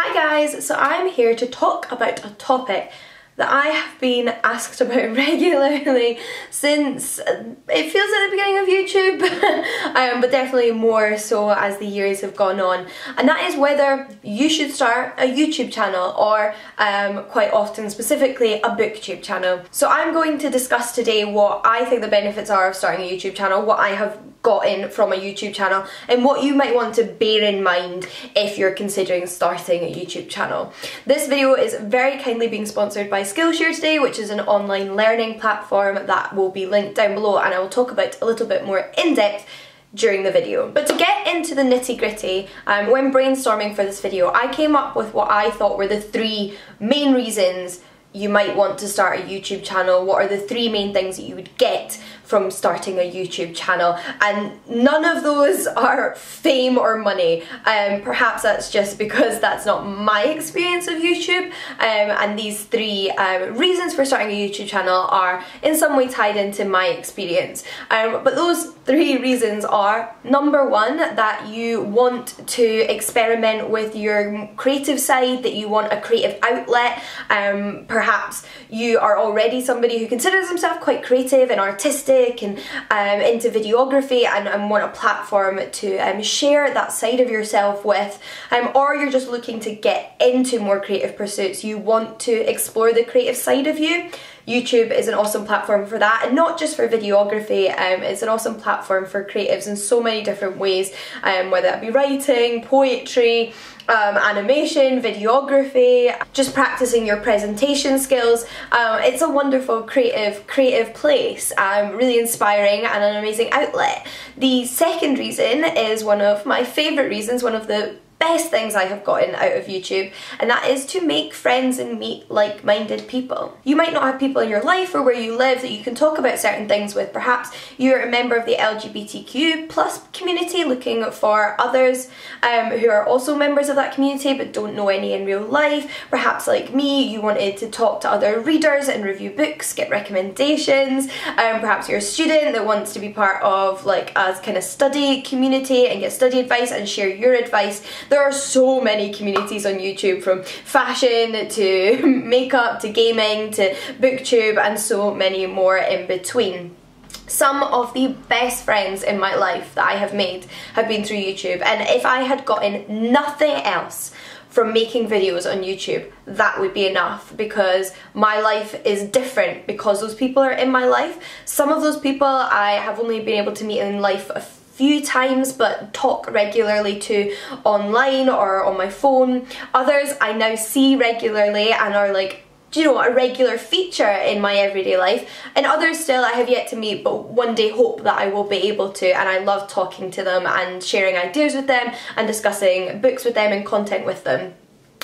Hi guys, so I'm here to talk about a topic that I have been asked about regularly since it feels like the beginning of YouTube, but definitely more so as the years have gone on, and that is whether you should start a YouTube channel or quite often specifically a booktube channel. So I'm going to discuss today what I think the benefits are of starting a YouTube channel, what I have gotten from a YouTube channel, and what you might want to bear in mind if you're considering starting a YouTube channel. This video is very kindly being sponsored by Skillshare today, which is an online learning platform that will be linked down below, and I will talk about a little bit more in depth during the video. But to get into the nitty-gritty, when brainstorming for this video, I came up with what I thought were the three main reasons you might want to start a YouTube channel. What are the three main things that you would get from starting a YouTube channel? And none of those are fame or money. Perhaps that's just because that's not my experience of YouTube, and these three reasons for starting a YouTube channel are in some way tied into my experience. But those three reasons are: number one, that you want to experiment with your creative side, that you want a creative outlet. Perhaps you are already somebody who considers himself quite creative and artistic and into videography and want a platform to share that side of yourself with, or you're just looking to get into more creative pursuits. You want to explore the creative side of you. YouTube is an awesome platform for that, and not just for videography. It's an awesome platform for creatives in so many different ways, whether that be writing, poetry, animation, videography, just practicing your presentation skills. It's a wonderful creative place, really inspiring and an amazing outlet. The second reason is one of my favourite reasons, one of the best things I have gotten out of YouTube, and that is to make friends and meet like-minded people. You might not have people in your life or where you live that you can talk about certain things with. Perhaps you're a member of the LGBTQ+ community looking for others who are also members of that community but don't know any in real life. Perhaps like me, you wanted to talk to other readers and review books, get recommendations. Perhaps you're a student that wants to be part of like a kind of study community and get study advice and share your advice. There are so many communities on YouTube, from fashion to makeup to gaming to booktube and so many more in between. Some of the best friends in my life that I have made have been through YouTube, and if I had gotten nothing else from making videos on YouTube, that would be enough, because my life is different because those people are in my life. Some of those people I have only been able to meet in life a few times but talk regularly to online or on my phone. Others I now see regularly and are like, do you know, a regular feature in my everyday life, and others still I have yet to meet but one day hope that I will be able to, and I love talking to them and sharing ideas with them and discussing books with them and content with them.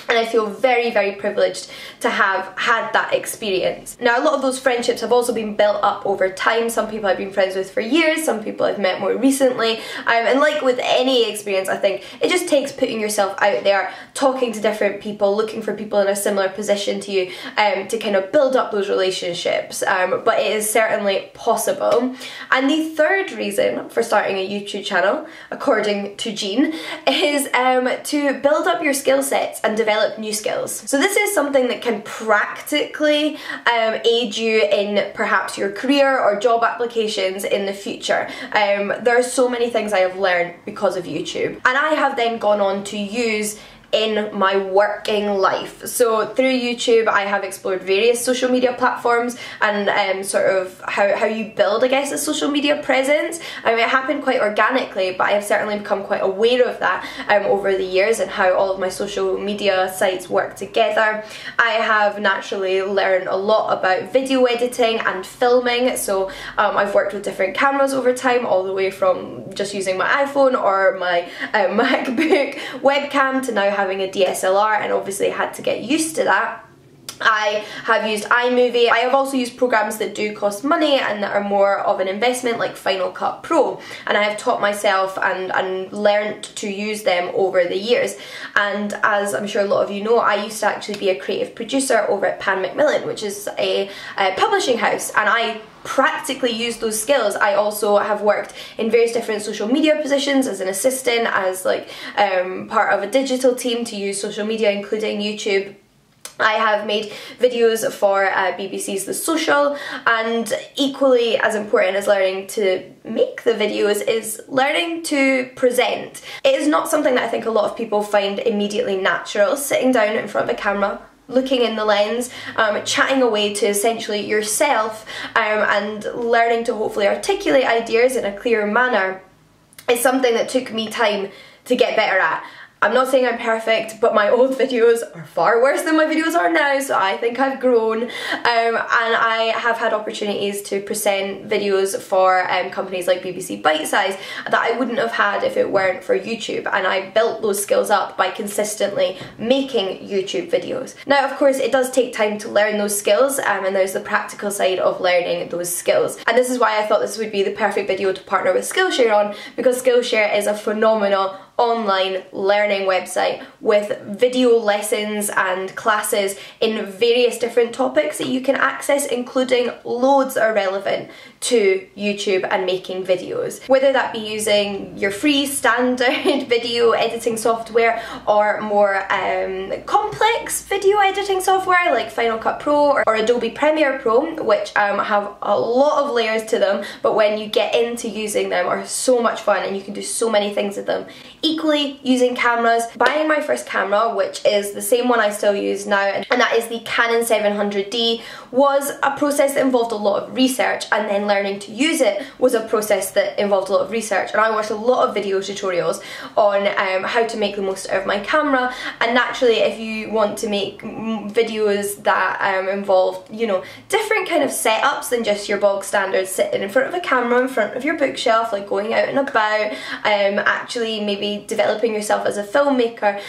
And I feel very, very privileged to have had that experience. Now, a lot of those friendships have also been built up over time. Some people I've been friends with for years, some people I've met more recently. And like with any experience, I think it just takes putting yourself out there, talking to different people, looking for people in a similar position to you, to kind of build up those relationships. But it is certainly possible. And the third reason for starting a YouTube channel, according to Jean, is to build up your skill sets and develop new skills. So this is something that can practically aid you in perhaps your career or job applications in the future. There are so many things I have learned because of YouTube, and I have then gone on to use in my working life. So through YouTube I have explored various social media platforms and sort of how you build, I guess, a social media presence. I mean, it happened quite organically, but I have certainly become quite aware of that over the years, and how all of my social media sites work together. I have naturally learned a lot about video editing and filming, so I've worked with different cameras over time, all the way from just using my iPhone or my MacBook webcam to now having a DSLR, and obviously had to get used to that. I have used iMovie. I have also used programs that do cost money and that are more of an investment, like Final Cut Pro, and I have taught myself and learned to use them over the years. And as I'm sure a lot of you know, I used to actually be a creative producer over at Pan Macmillan, which is a publishing house, and I practically use those skills. I also have worked in various different social media positions as an assistant, as like part of a digital team to use social media, including YouTube. I have made videos for BBC's The Social, and equally as important as learning to make the videos is learning to present. It is not something that I think a lot of people find immediately natural, sitting down in front of a camera, looking in the lens, chatting away to essentially yourself, and learning to hopefully articulate ideas in a clear manner is something that took me time to get better at. I'm not saying I'm perfect, but my old videos are far worse than my videos are now, so I think I've grown, and I have had opportunities to present videos for companies like BBC Bite Size that I wouldn't have had if it weren't for YouTube, and I built those skills up by consistently making YouTube videos. Now, of course, it does take time to learn those skills, and there's the practical side of learning those skills, and this is why I thought this would be the perfect video to partner with Skillshare on, because Skillshare is a phenomenal online learning website with video lessons and classes in various different topics that you can access, including loads that are relevant to YouTube and making videos. Whether that be using your free standard video editing software or more complex video editing software like Final Cut Pro or Adobe Premiere Pro, which have a lot of layers to them, but when you get into using them are so much fun and you can do so many things with them. Equally, using cameras. Buying my first camera, which is the same one I still use now, and that is the Canon 700D, was a process that involved a lot of research, and then learning to use it was a process that involved a lot of research, and I watched a lot of video tutorials on how to make the most out of my camera. And naturally, if you want to make videos that involve, you know, different kind of setups than just your bog standard sitting in front of a camera in front of your bookshelf, like going out and about, actually maybe developing yourself as a filmmaker,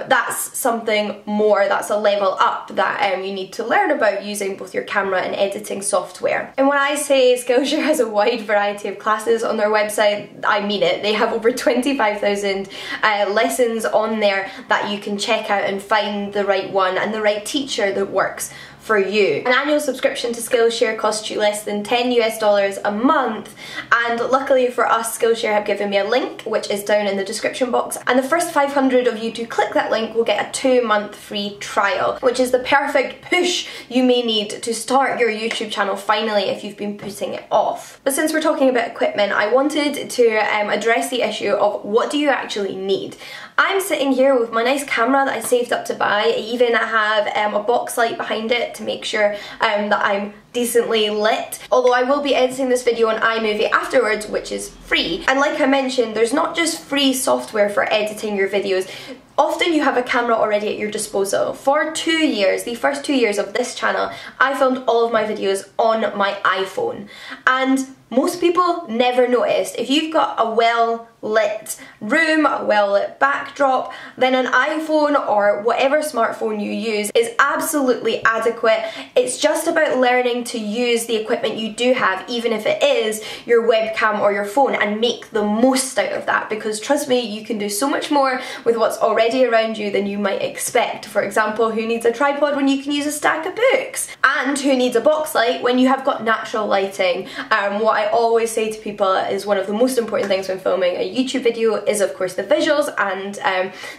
that's something more, that's a level up that you need to learn about using both your camera and editing software. And when I say Skillshare has a wide variety of classes on their website, I mean it. They have over 25,000 lessons on there that you can check out and find the right one and the right teacher that works for you. An annual subscription to Skillshare costs you less than $10 a month, and luckily for us, Skillshare have given me a link which is down in the description box, and the first 500 of you to click that link will get a 2-month free trial, which is the perfect push you may need to start your YouTube channel finally if you've been putting it off. But since we're talking about equipment, I wanted to address the issue of what do you actually need. I'm sitting here with my nice camera that I saved up to buy. I even have a box light behind it to make sure that I'm decently lit, although I will be editing this video on iMovie afterwards, which is free. And like I mentioned, there's not just free software for editing your videos. Often you have a camera already at your disposal. For 2 years, the first 2 years of this channel, I filmed all of my videos on my iPhone, and most people never noticed. If you've got a well-lit room, a well-lit backdrop, then an iPhone or whatever smartphone you use is absolutely adequate. It's just about learning to use the equipment you do have, even if it is your webcam or your phone, and make the most out of that, because trust me, you can do so much more with what's already around you than you might expect. For example, who needs a tripod when you can use a stack of books? And who needs a box light when you have got natural lighting? What I always say to people is one of the most important things when filming a YouTube video is of course the visuals and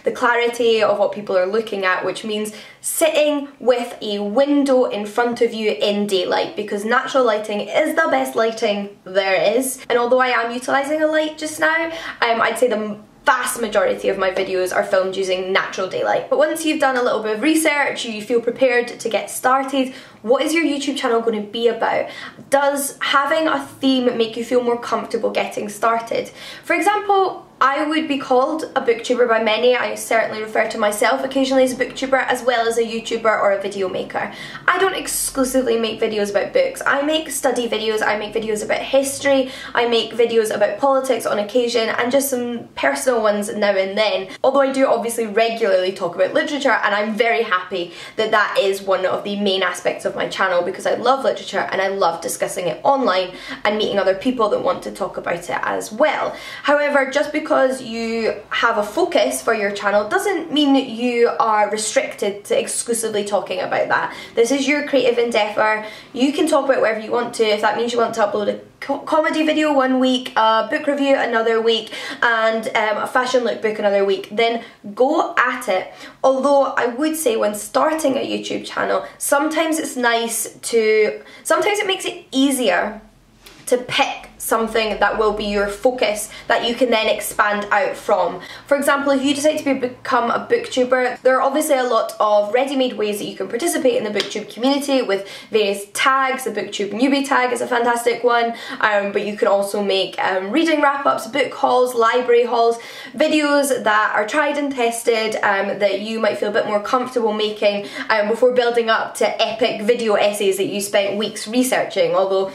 the clarity of what people are looking at, which means sitting with a window in front of you in daylight, because natural lighting is the best lighting there is. And although I am utilising a light just now, I'd say the vast majority of my videos are filmed using natural daylight. But once you've done a little bit of research, you feel prepared to get started, what is your YouTube channel going to be about? Does having a theme make you feel more comfortable getting started? For example, I would be called a booktuber by many. I certainly refer to myself occasionally as a booktuber, as well as a YouTuber or a video maker. I don't exclusively make videos about books. I make study videos, I make videos about history, I make videos about politics on occasion, and just some personal ones now and then. Although I do obviously regularly talk about literature, and I'm very happy that that is one of the main aspects of my channel, because I love literature and I love discussing it online and meeting other people that want to talk about it as well. However, just because you have a focus for your channel doesn't mean that you are restricted to exclusively talking about that. This is your creative endeavour. You can talk about whatever you want to. If that means you want to upload a comedy video one week, a book review another week, and a fashion lookbook another week, then go at it. Although I would say when starting a YouTube channel, sometimes it makes it easier to pick something that will be your focus that you can then expand out from. For example, if you decide to become a booktuber, there are obviously a lot of ready-made ways that you can participate in the booktube community with various tags. The booktube newbie tag is a fantastic one, but you can also make reading wrap-ups, book hauls, library hauls, videos that are tried and tested, that you might feel a bit more comfortable making before building up to epic video essays that you spent weeks researching. Although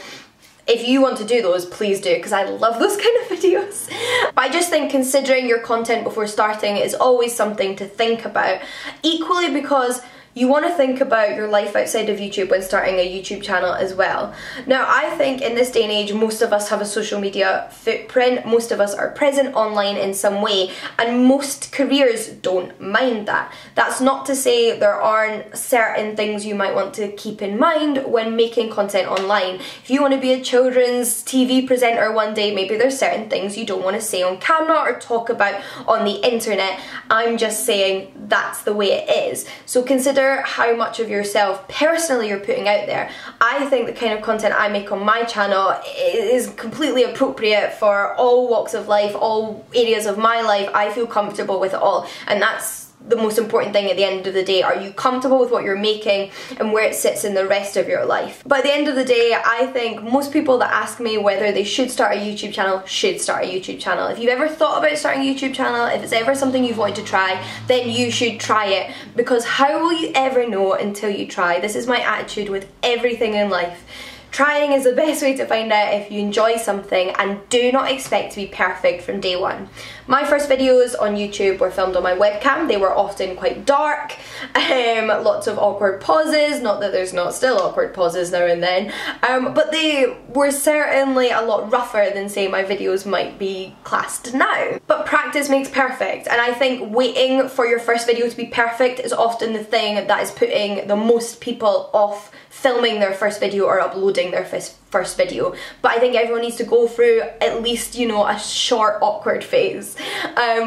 if you want to do those, please do, because I love those kind of videos. But I just think considering your content before starting is always something to think about. Equally, because you want to think about your life outside of YouTube when starting a YouTube channel as well. Now, I think in this day and age, most of us have a social media footprint, most of us are present online in some way, and most careers don't mind that. That's not to say there aren't certain things you might want to keep in mind when making content online. If you want to be a children's TV presenter one day, maybe there's certain things you don't want to say on camera or talk about on the internet. I'm just saying that's the way it is. So consider how much of yourself personally you're putting out there. I think the kind of content I make on my channel is completely appropriate for all walks of life, all areas of my life. I feel comfortable with it all, and that's the most important thing at the end of the day. Are you comfortable with what you're making and where it sits in the rest of your life? But at the end of the day, I think most people that ask me whether they should start a YouTube channel should start a YouTube channel. If you've ever thought about starting a YouTube channel, if it's ever something you've wanted to try, then you should try it, because how will you ever know until you try? This is my attitude with everything in life. Trying is the best way to find out if you enjoy something, and do not expect to be perfect from day one. My first videos on YouTube were filmed on my webcam. They were often quite dark, lots of awkward pauses, not that there's not still awkward pauses now and then, but they were certainly a lot rougher than say my videos might be classed now. But practice makes perfect, and I think waiting for your first video to be perfect is often the thing that is putting the most people off filming their first video or uploading their first video. But I think everyone needs to go through at least, you know, a short awkward phase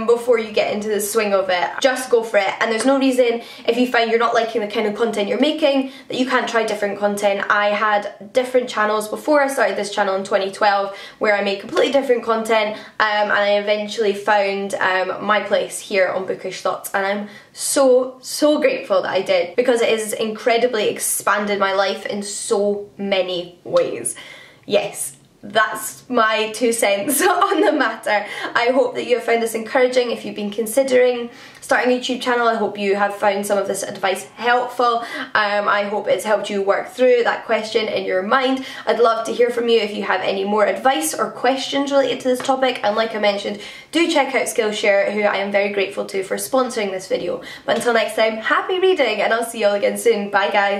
before you get into the swing of it. Just go for it, and there's no reason, if you find you're not liking the kind of content you're making, that you can't try different content. I had different channels before I started this channel in 2012 where I made completely different content, and I eventually found my place here on Bookish Thoughts, and I'm so grateful that I did, because it has incredibly expanded my life in so many ways. Yes, that's my 2 cents on the matter. I hope that you have found this encouraging if you've been considering starting a YouTube channel. I hope you have found some of this advice helpful. I hope it's helped you work through that question in your mind. I'd love to hear from you if you have any more advice or questions related to this topic, and like I mentioned, do check out Skillshare, who I am very grateful to for sponsoring this video. But until next time, happy reading, and I'll see you all again soon. Bye guys.